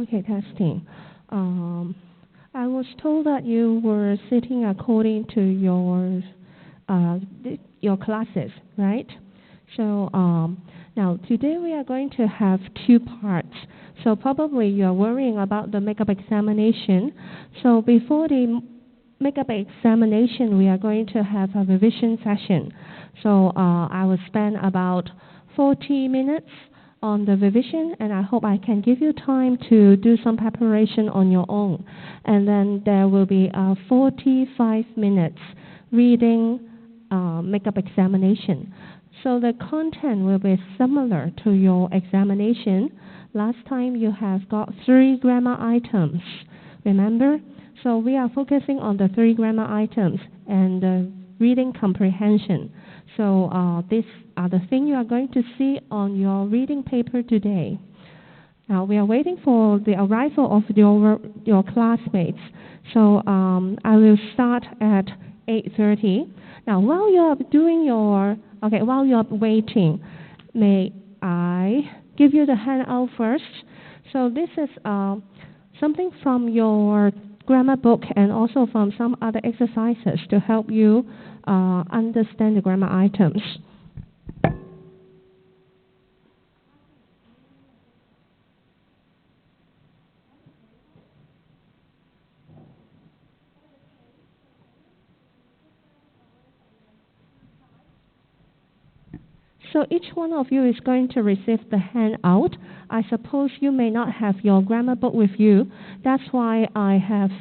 Okay, testing. Um, I was told that you were sitting according to your classes, right? So now today we are going to have two parts. So probably you are worrying about the makeup examination. So before the makeup examination, we are going to have a revision session. So I will spend about 40 minutes on the revision, and I hope I can give you time to do some preparation on your own. And then there will be 45 minutes reading makeup examination. So the content will be similar to your examination. Last time you have got 3 grammar items, remember? So we are focusing on the 3 grammar items and the reading comprehension. So these are the things you are going to see on your reading paper today. Now we are waiting for the arrival of your classmates. So I will start at 8:30. Now while you are waiting, may I give you the handout first? So this is something from your grammar book and also from some other exercises to help you understand the grammar items. So each one of you is going to receive the handout. I suppose you may not have your grammar book with you. That's why I have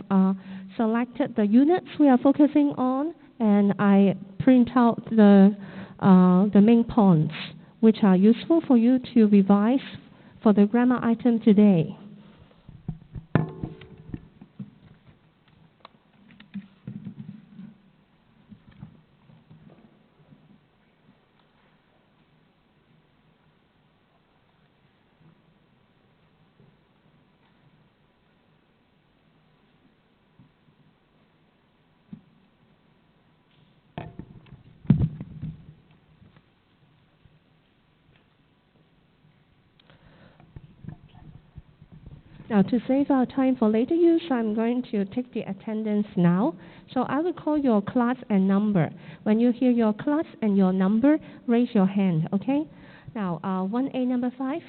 selected the units we are focusing on, and I print out the main points, which are useful for you to revise for the grammar item today. Now, to save our time for later use, I'm going to take the attendance now. So I will call your class and number. When you hear your class and your number, raise your hand, okay? Now, 1A number 5,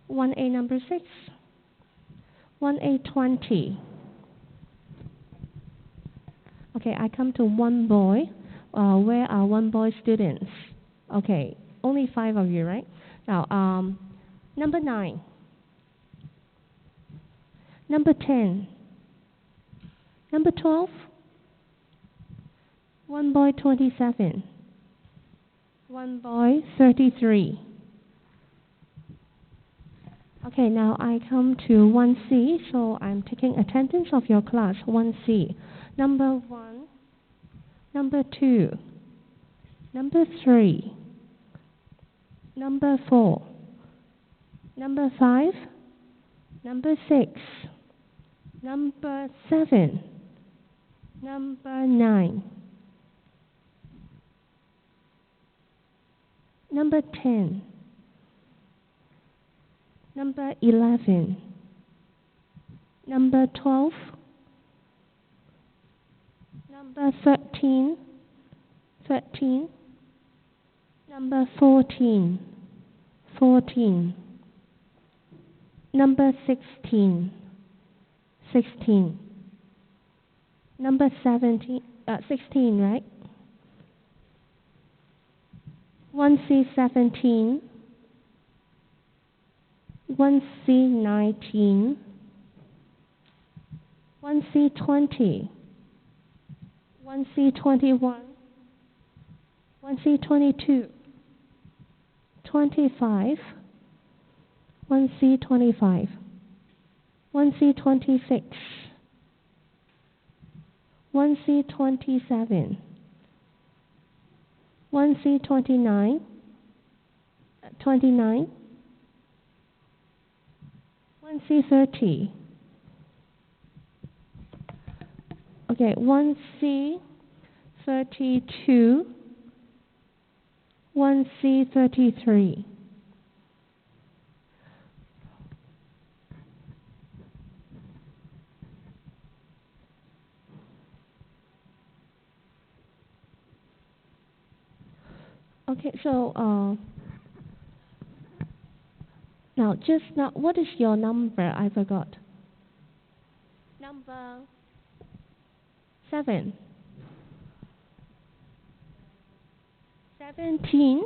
1A number 6, 1A 20. Okay, I come to one boy. Where are one boy students? Okay, only 5 of you, right? Now, number 9. Number 10. Number 12. One boy 27. One boy 33. Okay, now I come to 1C, so I'm taking attendance of your class, 1C. Number 1, number 2, number 3, number 4, number 5, number 6, number 7, number 9, number 10, number 11, number 12, number 13, number 14, number 16, number 16, right? 1C 17, 1C 19, 1C 20, 1C 21, 1C 22, 25, 1C 25, 1C 26, 1C 27, 1C 29, 1C 30. Okay, 1C 32, 1C 33. Okay, so now just now, what is your number? I forgot. Number 7. 17.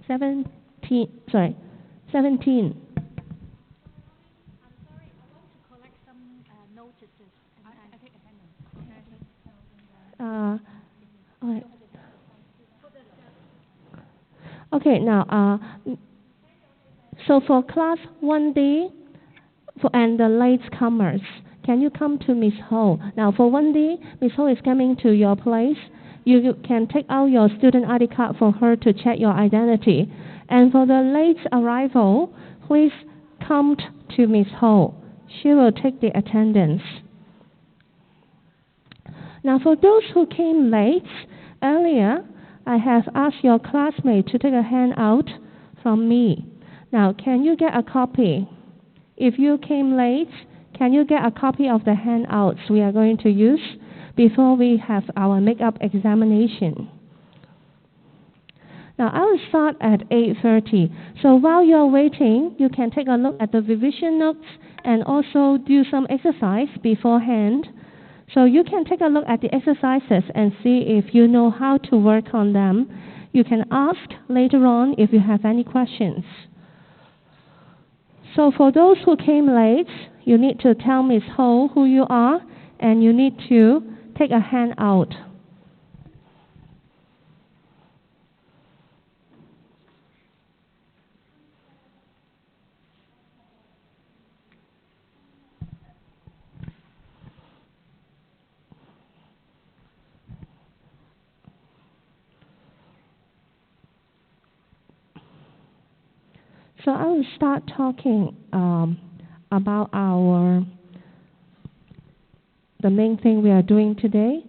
17. Sorry, 17. Collect some notices. Okay. Okay, now, so for class 1D and the latecomers, can you come to Miss Ho? Now, for 1D, Miss Ho is coming to your place. You can take out your student ID card for her to check your identity. And for the late arrival, please come to Miss Ho. She will take the attendance. Now, for those who came late, earlier, I have asked your classmate to take a handout from me. Now, can you get a copy? If you came late, can you get a copy of the handouts we are going to use before we have our makeup examination? Now, I will start at 8:30. So while you're waiting, you can take a look at the revision notes and also do some exercise beforehand. So you can take a look at the exercises and see if you know how to work on them. You can ask later on if you have any questions. So for those who came late, you need to tell Ms. Ho who you are and you need to take a handout. So I will start talking about the main thing we are doing today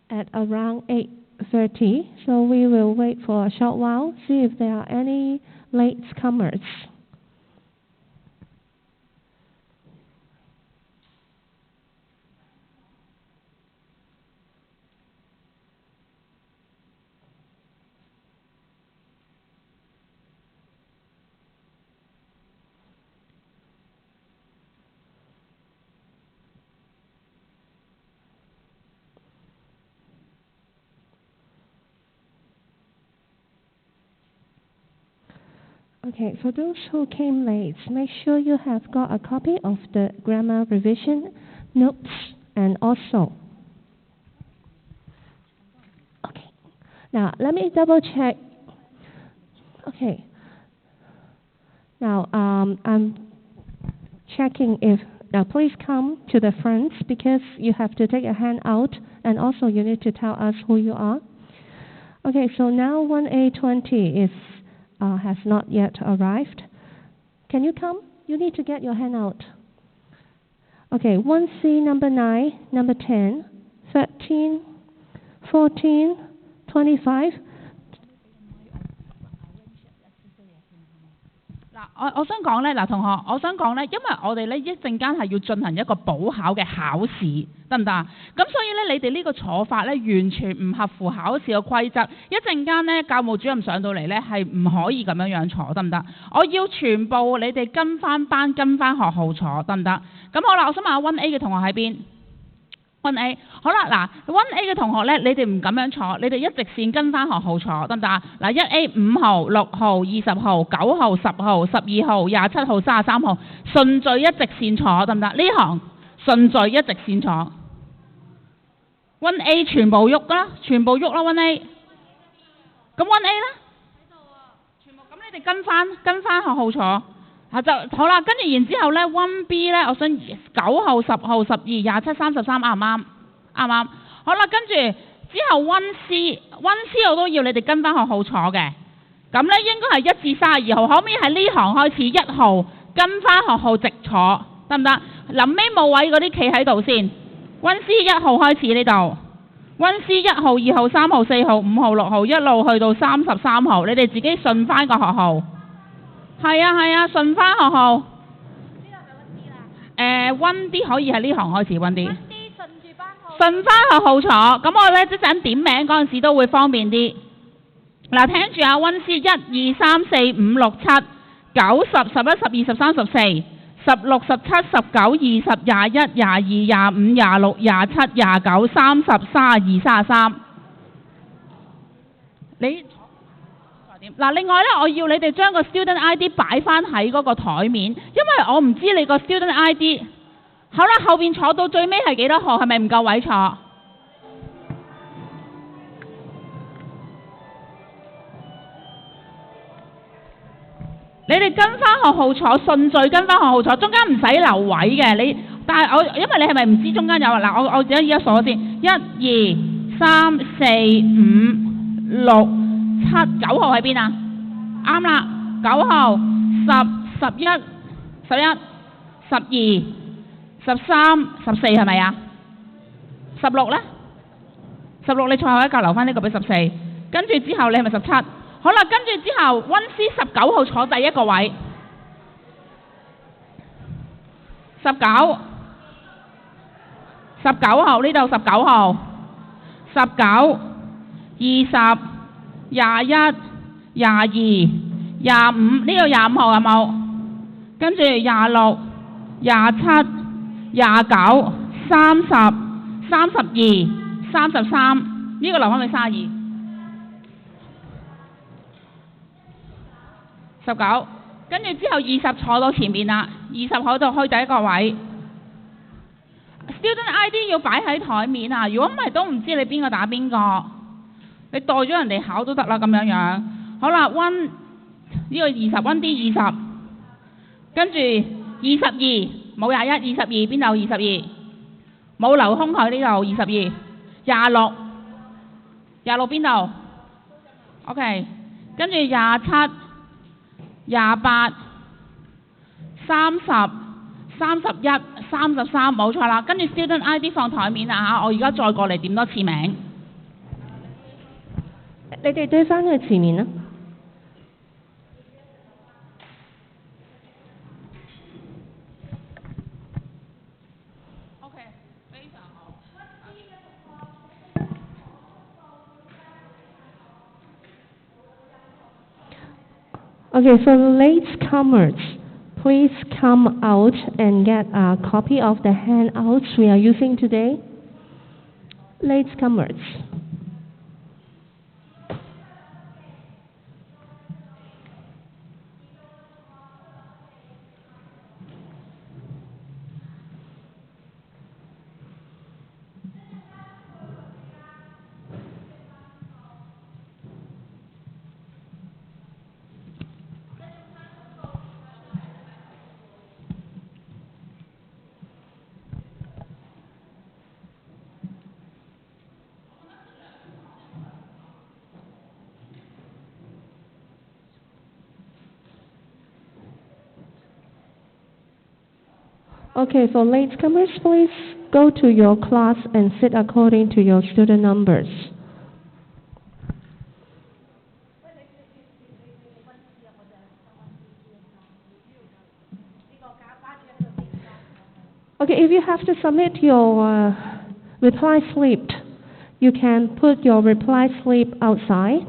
at around 8:30. So we will wait for a short while, see if there are any latecomers. Okay, for those who came late, make sure you have got a copy of the grammar revision notes and also. Okay, now let me double check. Okay, now I'm checking if, now please come to the front because you have to take a handout and also you need to tell us who you are. Okay, so now 1A20 is has not yet arrived. Can you come? You need to get your hand out. Okay, 1C, number 9, number 10, 13, 14, 25. 我想講咧，同學，我想講咧，因為我哋咧一陣間係要進行一個補考嘅考試，得唔得啊？咁所以咧，你哋呢個坐法咧完全唔合乎考試嘅規則。一陣間咧，教務主任上到嚟咧係唔可以咁樣坐，得唔得？我要全部你哋跟翻班、跟翻學號坐，得唔得？咁好啦，我想問下 1A 嘅同學喺邊？1A 好啦，嗱 1A 嘅同學咧，你哋唔咁樣坐，你哋一直線跟翻學號坐，得唔得啊？嗱 1A 5號、6號、20號、9號、10號、12號、27號、33號，順序一直線坐，得唔得？呢行順序一直線坐。1A 全部喐啦，全部喐啦 1A。咁 1A 咧？喺度啊，全部咁你哋跟翻學號坐。就好啦，跟住然之後咧 1B 咧，我想9號、10號、12、27、33啱唔啱？啱唔啱？好啦，跟住之後 1C 我都要你哋跟翻學號坐嘅。咁咧應該係1至32號，可唔可以喺呢行開始1號跟翻學號直坐，得唔得？臨尾冇位嗰啲企喺度先。1C 1號開始呢度。1C 1號、2號、3號、4號、5號、6號一路去到33號，你哋自己順翻個學號。係啊，順翻學號。呢度係 1D 可以喺呢行開始 1D。1D 順住班號。順翻學號坐，咁我咧即陣點名嗰陣時都會方便啲。嗱，聽住啊，溫師1、2、3、4、5、6、7、9、10、11、12、13、14、16、17、19、20、21、22、25、26、27、29、30、32、33。你嗱，另外咧，我要你哋將個 student ID 擺翻喺嗰個台面，因為我唔知你個 student ID。好啦，後邊坐到最尾係幾多號？係咪唔夠位坐？你哋跟翻學號坐，順序跟翻學號坐，中間唔使留位嘅。但係因為你係咪唔知中間有啊？嗱，我而家數先，1、2、3、4、5、6、7、9號喺邊啊？啱啦，9號、10、11、11、12、13、14係咪啊？16咧？16你坐後一格留翻呢個俾14，跟住之後你係咪17？好啦，跟住之後溫師19號坐第一個位，19號呢度19號，19、20、21、22、25呢度25號有冇？跟住26、27、29、30、32、33呢個留翻俾32。19，跟住之後20坐到前面啦，20喺度開第一個位。Student ID 要擺喺台面啊，如果唔係都唔知你邊個打邊個，你代咗人哋考都得啦咁樣樣。好啦，溫呢個20溫啲20，跟住22冇21，22邊度22？冇留空佢呢度22，26邊度 ？OK， 跟住27。28、30、31、33冇錯啦，跟住 student ID 放台面啦嚇，我而家再過嚟點多次名。你哋對翻去前面啦。OK， 非常好。Okay, for latecomers, please come out and get a copy of the handouts we are using today. Latecomers. Okay, for latecomers, please go to your class and sit according to your student numbers. Okay, if you have to submit your reply slip, you can put your reply slip outside.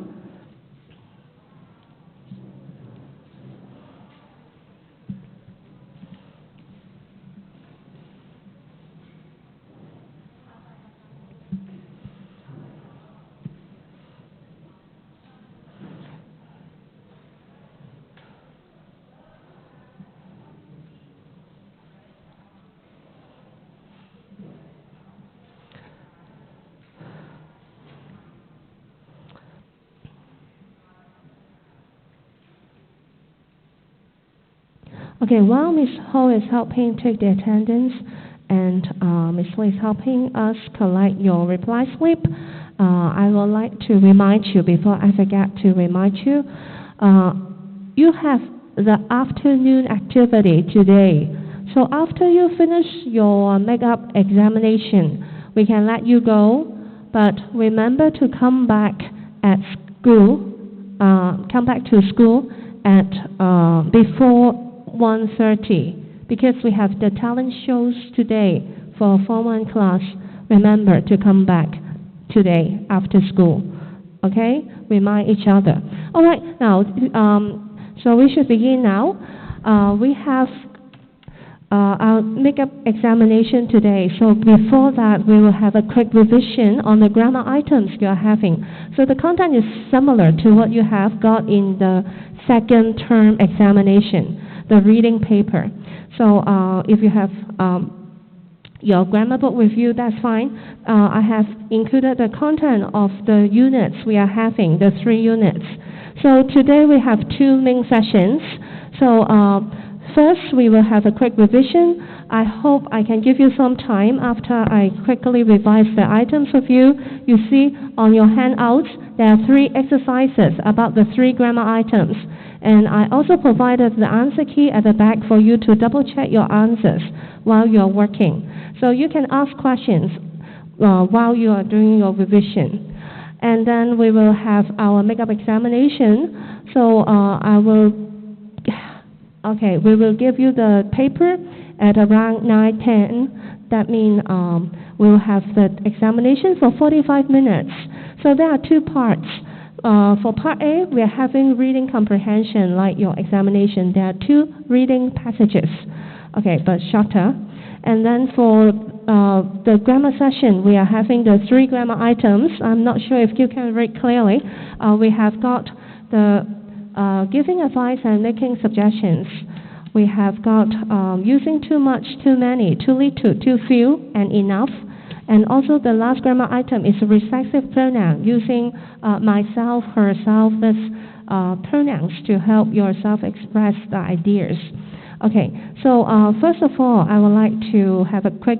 Okay, while Ms. Ho is helping take the attendance and Ms. Lee is helping us collect your reply slip, I would like to remind you, before I forget to remind you, you have the afternoon activity today. So after you finish your makeup examination, we can let you go, but remember to come back to school at before 1:30 because we have the talent shows today for Form 1 class. Remember to come back today after school. Okay? Remind each other. All right, now, so we should begin now. We have our makeup examination today. So before that, we will have a quick revision on the grammar items you are having. So the content is similar to what you have got in the second term examination, the reading paper. So if you have your grammar book with you, that's fine. I have included the content of the units we are having, the 3 units. So today we have 2 main sessions. So first we will have a quick revision. I hope I can give you some time after I quickly revise the items with you. You see on your handouts there are 3 exercises about the 3 grammar items. And I also provided the answer key at the back for you to double check your answers while you're working. So you can ask questions while you are doing your revision. And then we will have our makeup examination. So we will give you the paper at around 9:10. That means we will have the examination for 45 minutes. So there are 2 parts. For part A, we are having reading comprehension like your examination. There are 2 reading passages, but shorter. And then for the grammar session, we are having the 3 grammar items. I'm not sure if you can read clearly. We have got the giving advice and making suggestions. We have got using too much, too many, too little, too few, and enough. And also the last grammar item is a recessive pronoun, using myself, herself, as pronouns to help yourself express the ideas. Okay, so first of all, I would like to have a quick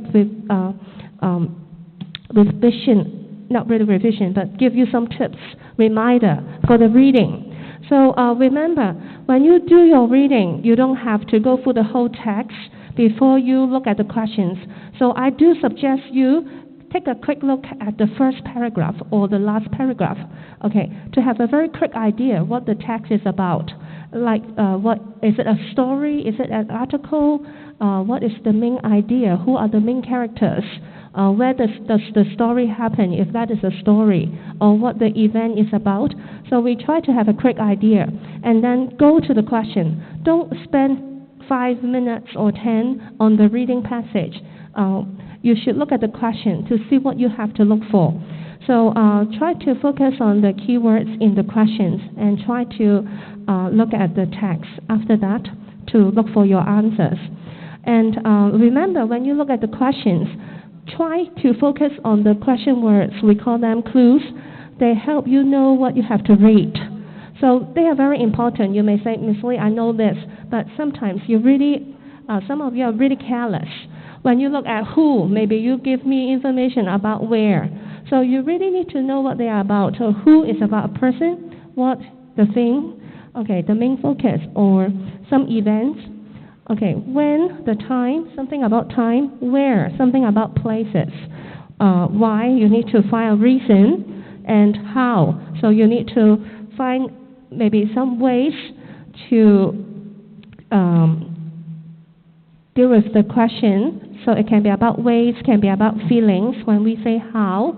revision, not really revision, but give you some tips, reminder for the reading. So remember, when you do your reading, you don't have to go through the whole text before you look at the questions. So I do suggest you take a quick look at the first paragraph or the last paragraph, to have a very quick idea what the text is about. Like, what is it, a story? Is it an article? What is the main idea? Who are the main characters? Where does the story happen, if that is a story, or what the event is about? So we try to have a quick idea, and then go to the question. Don't spend 5 minutes or 10 on the reading passage. You should look at the question to see what you have to look for. So try to focus on the keywords in the questions and try to look at the text after that to look for your answers. And remember, when you look at the questions, try to focus on the question words. We call them clues. They help you know what you have to read. So they are very important. You may say, Ms. Lee, I know this, but sometimes some of you are really careless. When you look at who, maybe you give me information about where. So you really need to know what they are about. So who is about a person, what, the thing, the main focus, or some events. When, the time, something about time. Where, something about places. Why, you need to find a reason. And how, so you need to find maybe some ways to deal with the question. So it can be about ways, can be about feelings when we say how.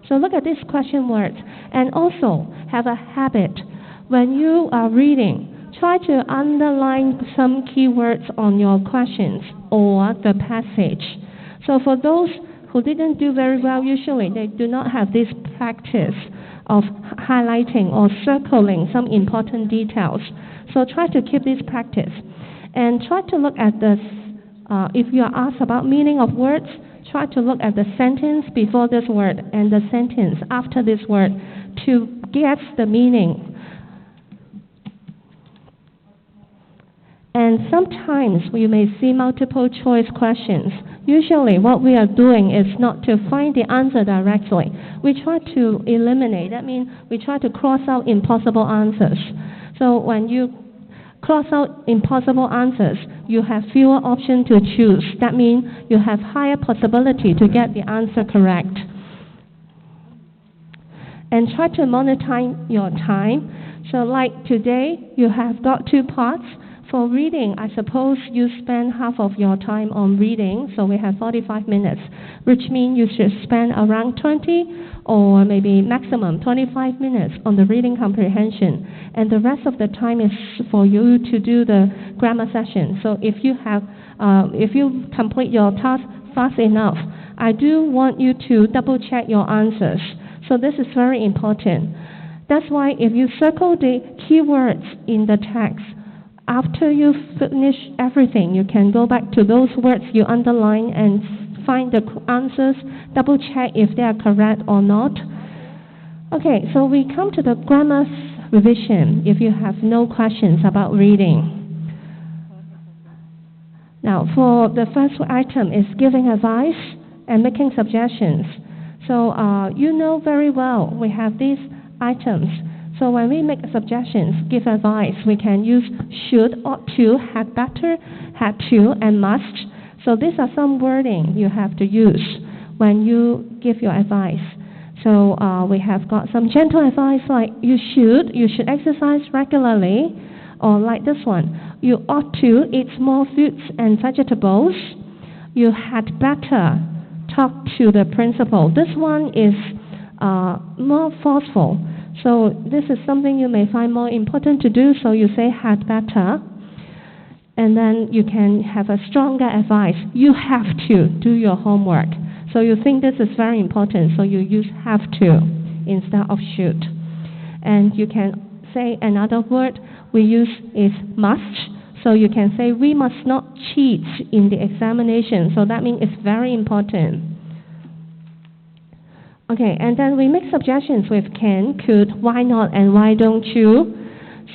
So look at these question words. And also have a habit. When you are reading, try to underline some keywords on your questions or the passage. So for those who didn't do very well, usually they do not have this practice of highlighting or circling some important details. So try to keep this practice. And try to look at this. If you are asked about meaning of words, try to look at the sentence before this word and the sentence after this word to guess the meaning. And sometimes we may see multiple choice questions. Usually what we are doing is not to find the answer directly. We try to eliminate. That means we try to cross out impossible answers. So when you cross out impossible answers, you have fewer options to choose. That means you have higher possibility to get the answer correct. And try to monitor your time. So like today, you have got 2 parts. for reading, I suppose you spend half of your time on reading, so we have 45 minutes, which means you should spend around 20 or maybe maximum 25 minutes on the reading comprehension. And the rest of the time is for you to do the grammar session. So if you complete your task fast enough, I do want you to double check your answers. So this is very important. That's why if you circle the keywords in the text, after you finish everything, you can go back to those words you underline and find the answers, double check if they are correct or not. Okay, so we come to the grammar revision if you have no questions about reading. Now, for the first item is giving advice and making suggestions. So you know very well we have these items. So when we make suggestions, give advice, we can use should, ought to, had better, had to, and must. So these are some wording you have to use when you give your advice. So we have got some gentle advice like you should exercise regularly, or like this one, you ought to eat more fruits and vegetables. You had better talk to the principal. This one is more forceful. So this is something you may find more important to do, so you say had better. And then you can have a stronger advice. You have to do your homework. So you think this is very important, so you use have to instead of should. And you can say another word we use is must. So you can say we must not cheat in the examination. So that means it's very important. Okay, and then we make suggestions with can, could, why not, and why don't you.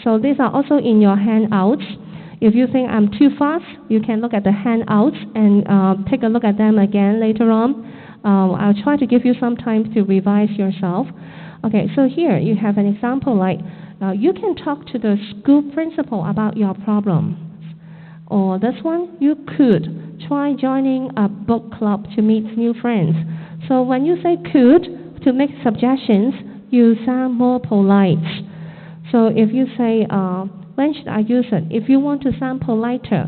So these are also in your handouts. If you think I'm too fast, you can look at the handouts and take a look at them again later on. I'll try to give you some time to revise yourself. Okay, so here you have an example like you can talk to the school principal about your problem. Or this one, you could try joining a book club to meet new friends. So when you say could to make suggestions, you sound more polite. So if you say, when should I use it? If you want to sound politer,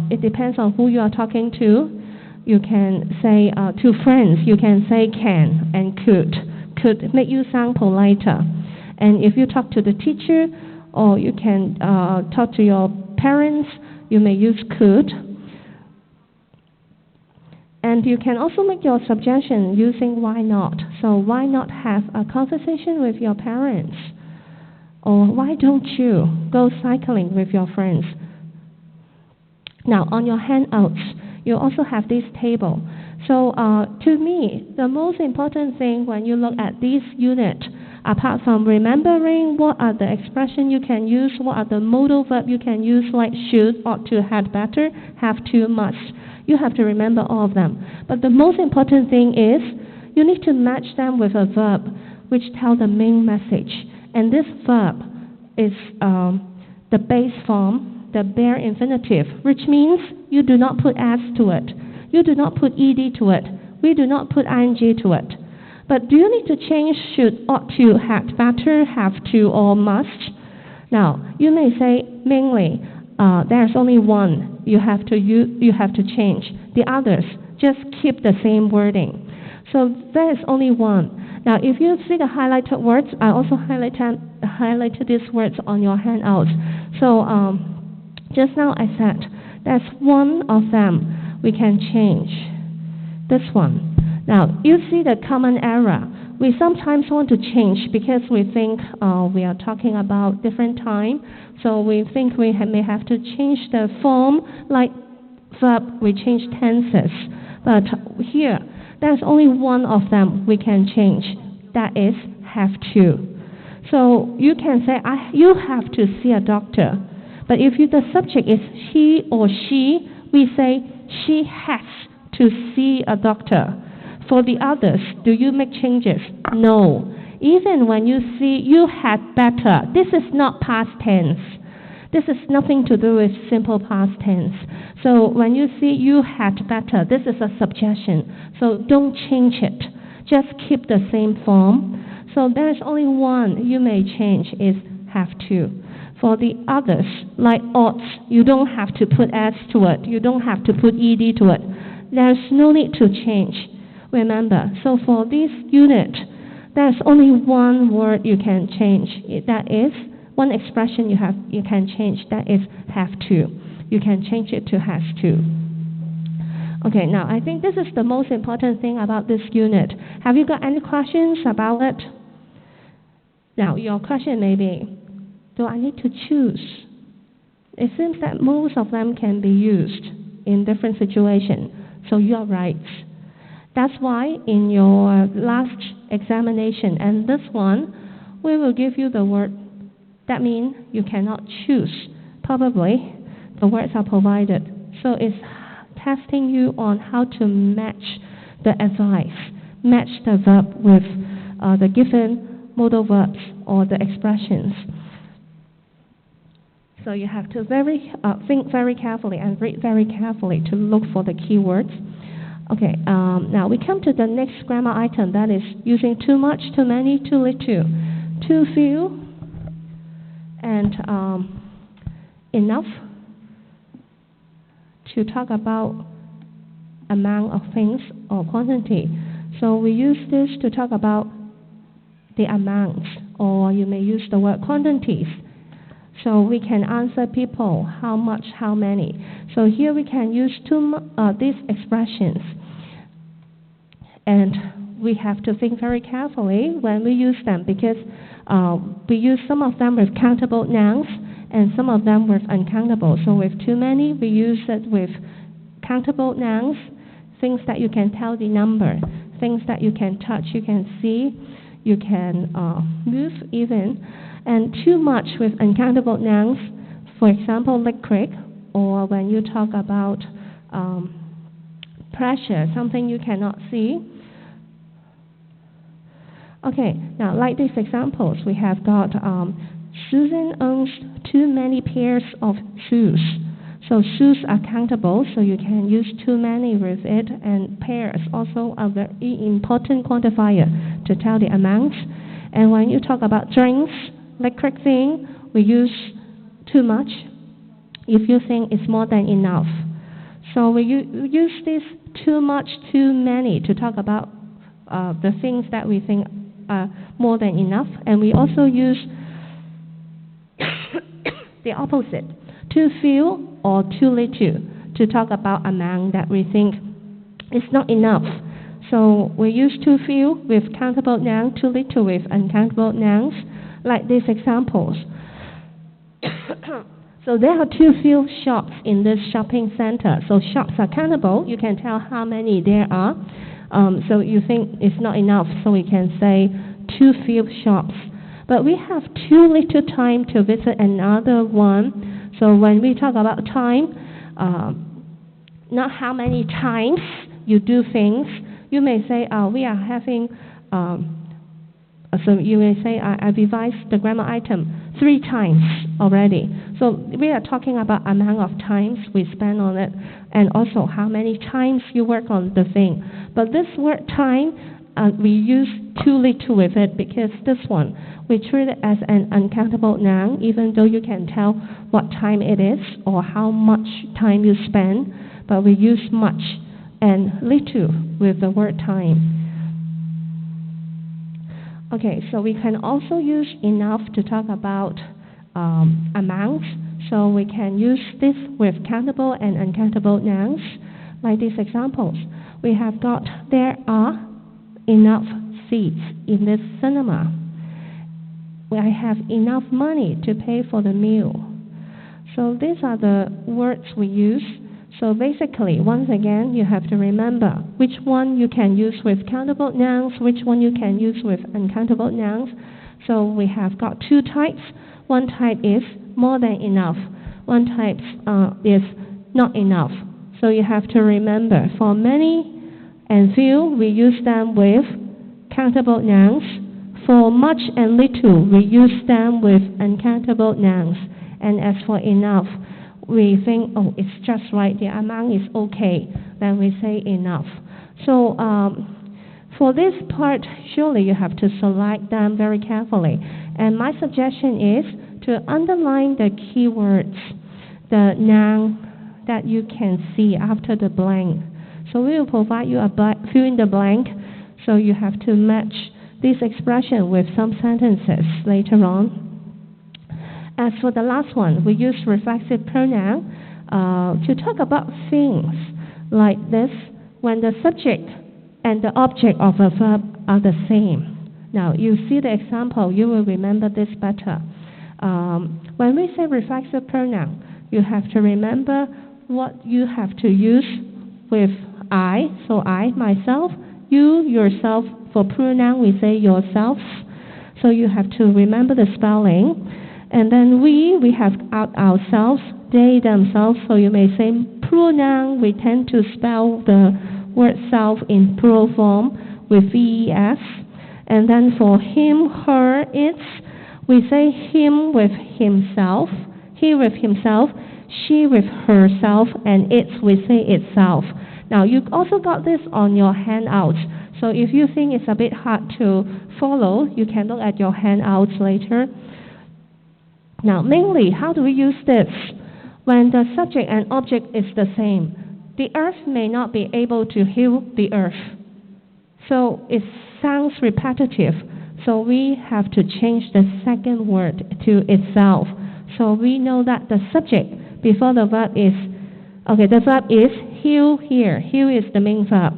it depends on who you are talking to. You can say to friends, you can say can and could make you sound politer. And if you talk to the teacher, or you can talk to your parents, you may use could. And you can also make your suggestion using why not. So why not have a conversation with your parents? Or why don't you go cycling with your friends? Now on your handouts, you also have this table. So to me, the most important thing when you look at this unit, apart from remembering what are the expressions you can use, what are the modal verb you can use like should, ought to, had better, have to, must. You have to remember all of them. But the most important thing is you need to match them with a verb which tells the main message. And this verb is the base form, the bare infinitive, which means you do not put s to it. You do not put ed to it. We do not put ing to it. But do you need to change should, ought to, had better, have to, or must? Now, you may say mainly, there's only one you have to change. The others, just keep the same wording. So there is only one. Now, if you see the highlighted words, I also highlighted these words on your handouts. So just now I said, there's one of them we can change. This one. Now, you see the common error. We sometimes want to change because we think we are talking about different time. So we think we may have to change the form, like verb, we change tenses. But here, there's only one of them we can change. That is have to. So you can say, you have to see a doctor. But if the subject is he or she, we say she has to see a doctor. For the others, do you make changes? No. Even when you see you had better, this is not past tense. This is nothing to do with simple past tense. So when you see you had better, this is a suggestion. So don't change it. Just keep the same form. So there is only one you may change is have to. For the others, like odds, you don't have to put s to it. You don't have to put ed to it. There's no need to change. Remember, so for this unit, there's only one word you can change. That is one expression you can change. That is have to. You can change it to has to. Okay, now I think this is the most important thing about this unit. Have you got any questions about it? Now, your question may be, do I need to choose? It seems that most of them can be used in different situations, so you are right. That's why in your last examination and this one, we will give you the word. That means you cannot choose. Probably the words are provided. So it's testing you on how to match the advice, match the verb with the given modal verbs or the expressions. So you have to think very carefully and read very carefully to look for the keywords. Okay, now we come to the next grammar item, that is using too much, too many, too little, too few, and enough to talk about amount of things or quantity. So we use this to talk about the amounts, or you may use the word quantities. So we can answer people how much, how many. So here we can use these expressions. And we have to think very carefully when we use them, because we use some of them with countable nouns and some of them with uncountable. So with too many, we use it with countable nouns, things that you can tell the number, things that you can touch, you can see, you can move even. And too much with uncountable nouns, for example, liquid, or when you talk about pressure, something you cannot see. Okay, now like these examples, we have got Susan owns too many pairs of shoes. So shoes are countable, so you can use too many with it, and pairs also are very important quantifier to tell the amounts. And when you talk about drinks, liquid thing, we use too much if you think it's more than enough. So we use this too much, too many to talk about the things that we think are more than enough. And we also use the opposite, too few or too little, to talk about amount that we think is not enough. So we use too few with countable nouns, too little with uncountable nouns, like these examples. So there are too few shops in this shopping center. So shops are countable. You can tell how many there are. So you think it's not enough, so we can say too few shops. But we have too little time to visit another one. So when we talk about time, not how many times you do things. You may say, we are having, so you may say, I revised the grammar item 3 times already. So we are talking about amount of times we spend on it, and also how many times you work on the thing. But this word time, we use too little with it, because this one, we treat it as an uncountable noun, even though you can tell what time it is or how much time you spend, but we use much and little with the word time. Okay, so we can also use enough to talk about amounts. So we can use this with countable and uncountable nouns, like these examples. We have got, there are enough seats in this cinema. I have enough money to pay for the meal. So these are the words we use. So basically, once again, you have to remember which one you can use with countable nouns, which one you can use with uncountable nouns. So we have got 2 types. One type is more than enough. One type is not enough. So you have to remember, for many and few, we use them with countable nouns. For much and little, we use them with uncountable nouns. And as for enough, we think, oh, it's just right, the amount is okay, then we say enough. So for this part, surely you have to select them very carefully. And my suggestion is to underline the keywords, the noun that you can see after the blank. So we will provide you a fill in the blank, so you have to match this expression with some sentences later on. As for the last one, we use reflexive pronoun to talk about things like this when the subject and the object of a verb are the same. Now, you see the example, you will remember this better. When we say reflexive pronoun, you have to remember what you have to use with I, so I, myself, you, yourself. For pronoun, we say yourselves. So you have to remember the spelling. And then we have ourselves, they, themselves. So you may say pronoun, we tend to spell the word self in plural form with VES. And then for him, her, its, we say him with himself, he with himself, she with herself, and its, we say itself. Now, you also got this on your handouts. So if you think it's a bit hard to follow, you can look at your handouts later. Now, mainly, how do we use this? When the subject and object is the same, the earth may not be able to heal the earth. So it sounds repetitive. So we have to change the second word to itself. So we know that the subject before the verb is, the verb is heal here. Heal is the main verb.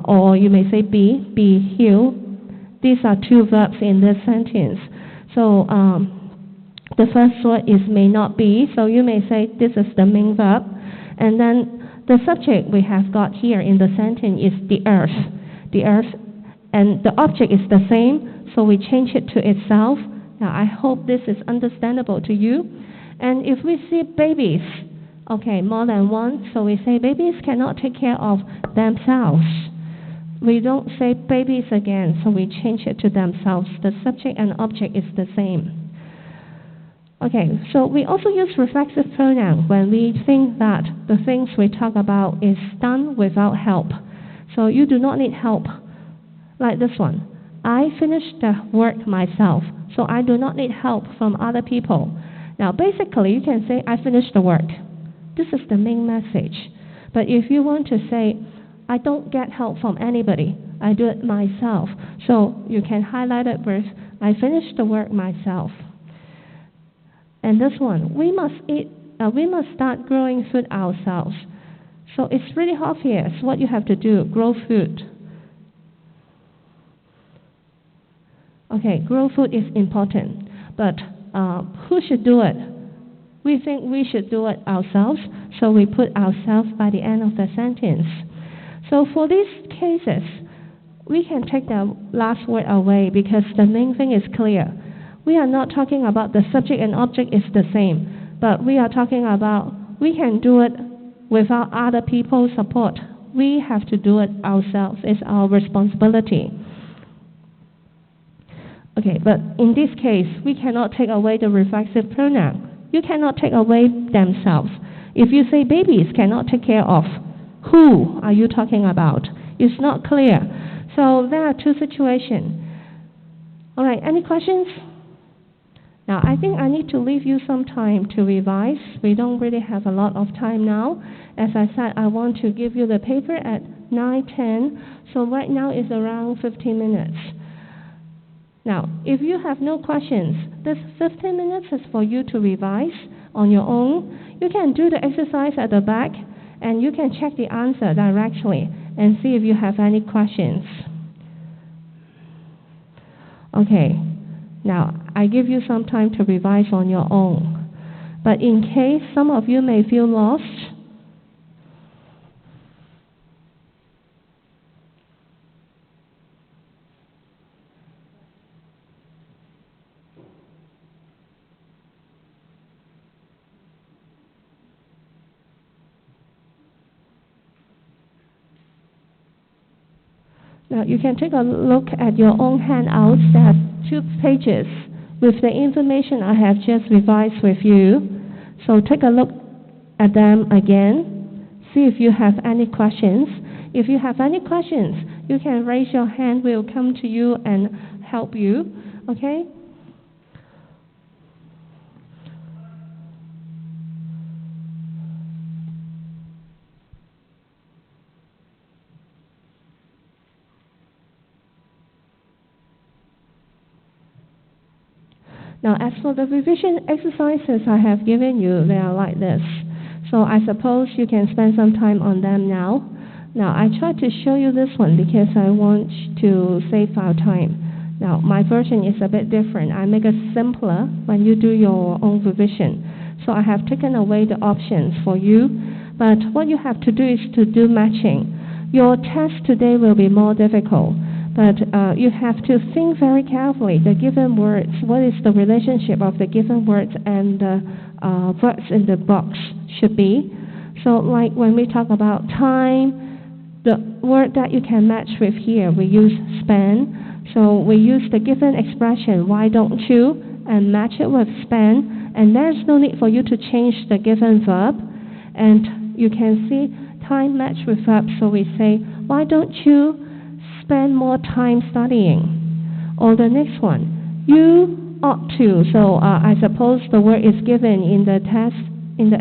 Or you may say be heal. These are two verbs in this sentence. So the first word is may not be. So you may say this is the main verb. And then the subject we have got here in the sentence is the earth. The earth. And the object is the same. So we change it to itself. Now I hope this is understandable to you. And if we see babies, more than one, so we say babies cannot take care of themselves. We don't say babies again, so we change it to themselves. The subject and object is the same. So we also use reflexive pronoun when we think that the things we talk about is done without help. So you do not need help. Like this one. I finished the work myself, so I do not need help from other people. Now basically you can say I finished the work. This is the main message. But if you want to say, I don't get help from anybody, I do it myself. So you can highlight it with, I finished the work myself. And this one, we must start growing food ourselves. So it's really obvious what you have to do, grow food. Grow food is important. But who should do it? We think we should do it ourselves, so we put ourselves by the end of the sentence. So for these cases, we can take the last word away because the main thing is clear. We are not talking about the subject and object is the same, but we are talking about we can do it without other people's support. We have to do it ourselves. It's our responsibility. But in this case, we cannot take away the reflexive pronoun. You cannot take away themselves. If you say babies cannot take care of, who are you talking about? It's not clear. So there are two situations. Any questions? Now, I think I need to leave you some time to revise. We don't really have a lot of time now. As I said, I want to give you the paper at 9:10. So right now it's around 15 minutes. Now, if you have no questions, this 15 minutes is for you to revise on your own. You can do the exercise at the back, and you can check the answer directly and see if you have any questions. Now, I give you some time to revise on your own. But in case some of you may feel lost, now you can take a look at your own handouts. There are 2 pages with the information I have just revised with you. So take a look at them again. See if you have any questions. If you have any questions, you can raise your hand. We'll come to you and help you. Now, as for the revision exercises I have given you, they are like this. So I suppose you can spend some time on them now. Now, I try to show you this one because I want to save our time. Now, my version is a bit different. I make it simpler when you do your own revision. So I have taken away the options for you, but what you have to do is to do matching. Your test today will be more difficult, but you have to think very carefully the given words. What is the relationship of the given words and the words in the box should be? So like when we talk about time, the word that you can match with here, we use spend. So we use the given expression, why don't you, and match it with spend. And there's no need for you to change the given verb. And you can see time match with verb. So we say, why don't you spend more time studying? Or the next one, you ought to. So I suppose the word is given in the test, in the